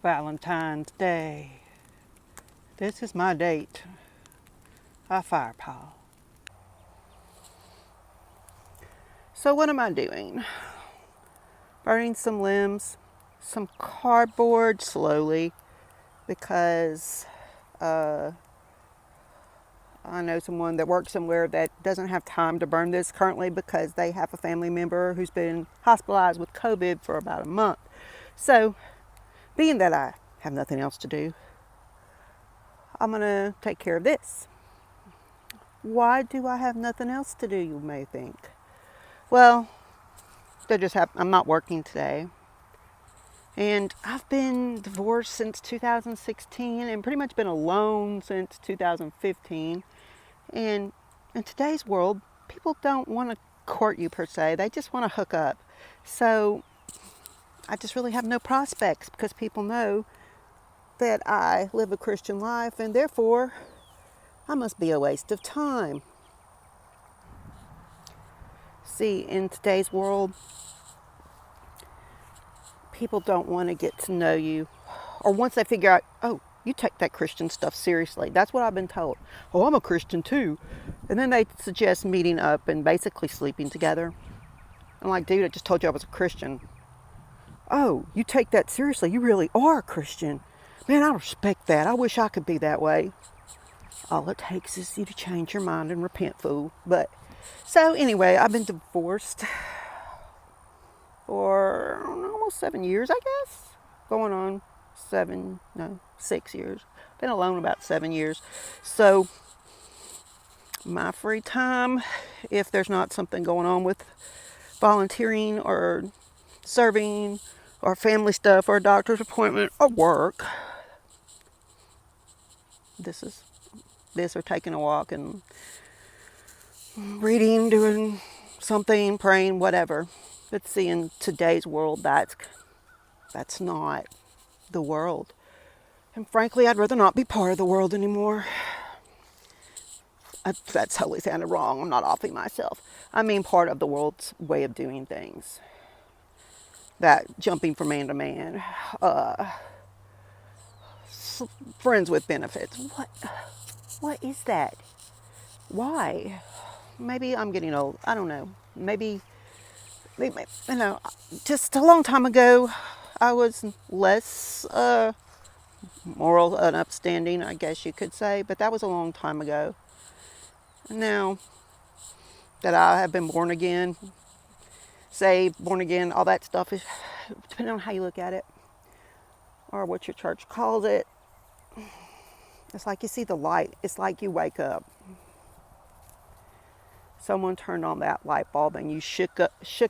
Valentine's Day. This is my date. A firepaw. So what am I doing? Burning some limbs, some cardboard slowly because I know someone that works somewhere that doesn't have time to burn this currently because they have a family member who's been hospitalized with COVID for about a month. So, being that I have nothing else to do, I'm going to take care of this. Why do I have nothing else to do, you may think? Well, I'm not working today. And I've been divorced since 2016 and pretty much been alone since 2015. And in today's world, people don't want to court you per se. They just want to hook up. So I just really have no prospects because people know that I live a Christian life and therefore I must be a waste of time. See, in today's world, people don't want to get to know you. Or once they figure out, oh, you take that Christian stuff seriously. That's what I've been told. Oh, I'm a Christian too. And then they suggest meeting up and basically sleeping together. I'm like, dude, I just told you I was a Christian. Oh, you take that seriously. You really are a Christian. Man, I respect that. I wish I could be that way. All it takes is you to change your mind and repent, fool. But, so anyway, I've been divorced for almost 7 years, I guess. Going on 6 years. Been alone about 7 years. So, my free time, if there's not something going on with volunteering or serving or family stuff or a doctor's appointment or work, this or taking a walk and reading, doing something, praying, whatever. But see, in today's world, that's not the world. And frankly, I'd rather not be part of the world anymore. That totally sounded wrong. I'm not offing myself. I mean part of the world's way of doing things. That jumping from man to man. Friends with benefits. What is that? Why? Maybe I'm getting old. I don't know. Maybe, just a long time ago, I was less moral and upstanding, I guess you could say. But that was a long time ago. Now that I have been born again, saved, born again, all that stuff is depending on how you look at it or what your church calls it. It's like you see the light. It's like you wake up. Someone turned on that light bulb and you shook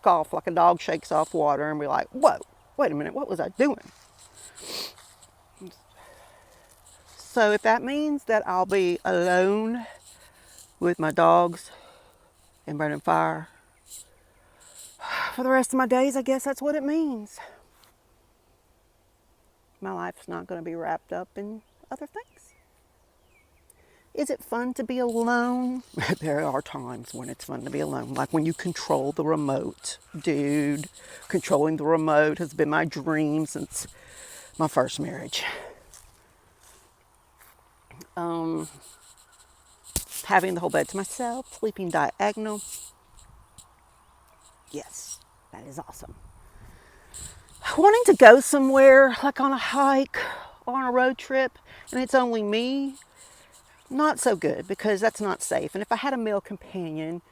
off like a dog shakes off water and we're like, whoa, wait a minute, what was I doing? So if that means that I'll be alone with my dogs and burning fire for the rest of my days, I guess that's what it means. My life's not going to be wrapped up in other things. Is it fun to be alone? There are times when it's fun to be alone, like when you control the remote. Dude, controlling the remote has been my dream since my first marriage. Having the whole bed to myself, sleeping diagonal. Yes, that is awesome. Wanting to go somewhere, like on a hike, or on a road trip, and it's only me, not so good because that's not safe. And if I had a male companion,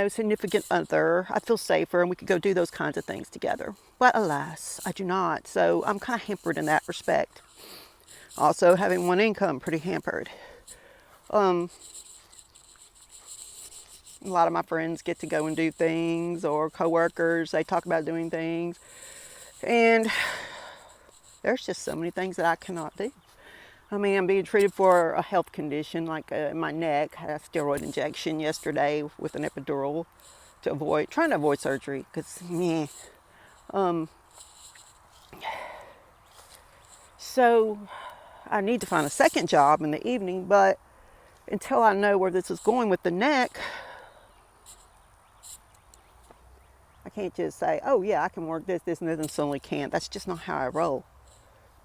significant other, I'd feel safer and we could go do those kinds of things together. But alas, I do not. So I'm kind of hampered in that respect. Also, having one income, pretty hampered. A lot of my friends get to go and do things, or coworkers, they talk about doing things. And there's just so many things that I cannot do. I mean, I'm being treated for a health condition, like in my neck. I had a steroid injection yesterday with an epidural trying to avoid surgery, because, So, I need to find a second job in the evening, but until I know where this is going with the neck, I can't just say, oh yeah, I can work this, and suddenly can't. That's just not how I roll.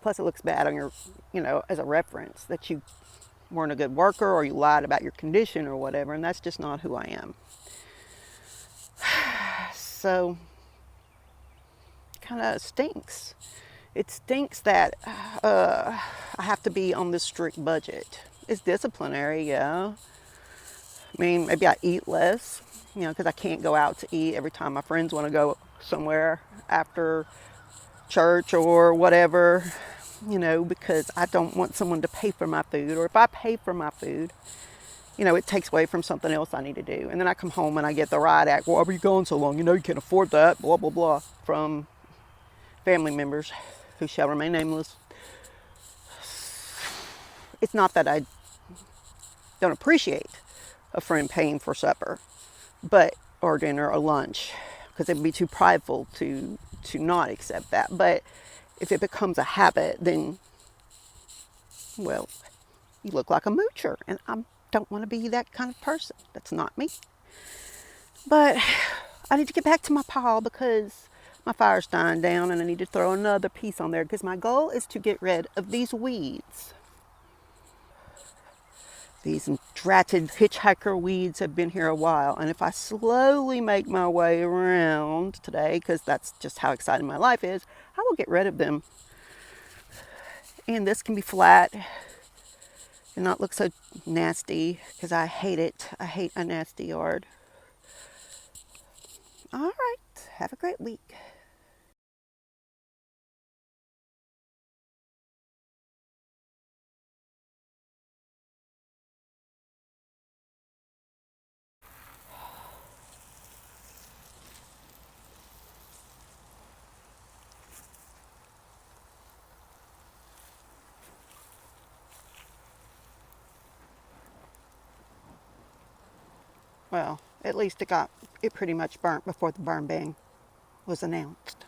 Plus, it looks bad on your, as a reference that you weren't a good worker or you lied about your condition or whatever, and that's just not who I am. So, kind of stinks. It stinks that I have to be on this strict budget. It's disciplinary, yeah. I mean, maybe I eat less, because I can't go out to eat every time my friends want to go somewhere after church or whatever, because I don't want someone to pay for my food. Or if I pay for my food, it takes away from something else I need to do. And then I come home and I get the riot act, why were you gone so long? You can't afford that, blah, blah, blah, from family members who shall remain nameless. It's not that I don't appreciate a friend paying for supper, or dinner or lunch, because it would be too prideful to not accept that. But if it becomes a habit, then, well, you look like a moocher, and I don't want to be that kind of person. That's not me. But I need to get back to my pile because my fire's dying down, and I need to throw another piece on there because my goal is to get rid of these weeds. These dratted hitchhiker weeds have been here a while, and if I slowly make my way around today, because that's just how exciting my life is, I will get rid of them. And this can be flat and not look so nasty, because I hate it. I hate a nasty yard. All right, have a great week. Well, at least it pretty much burnt before the burn ban was announced.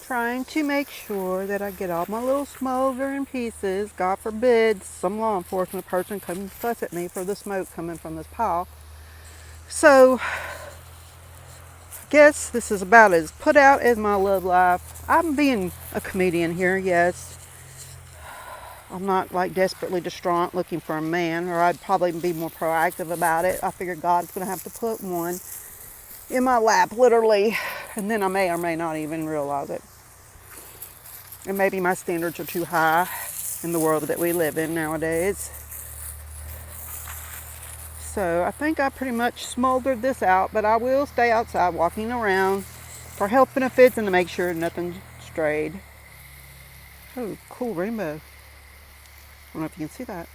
Trying to make sure that I get all my little smoldering pieces. God forbid some law enforcement person come fuss at me for the smoke coming from this pile. So, I guess this is about as put out as my love life. I'm being a comedian here, yes. I'm not like desperately distraught looking for a man, or I'd probably be more proactive about it. I figured God's going to have to put one in my lap, literally, and then I may or may not even realize it. And maybe my standards are too high in the world that we live in nowadays. So I think I pretty much smoldered this out, but I will stay outside walking around for health benefits and to make sure nothing strayed. Oh, cool rainbow. I don't know if you can see that.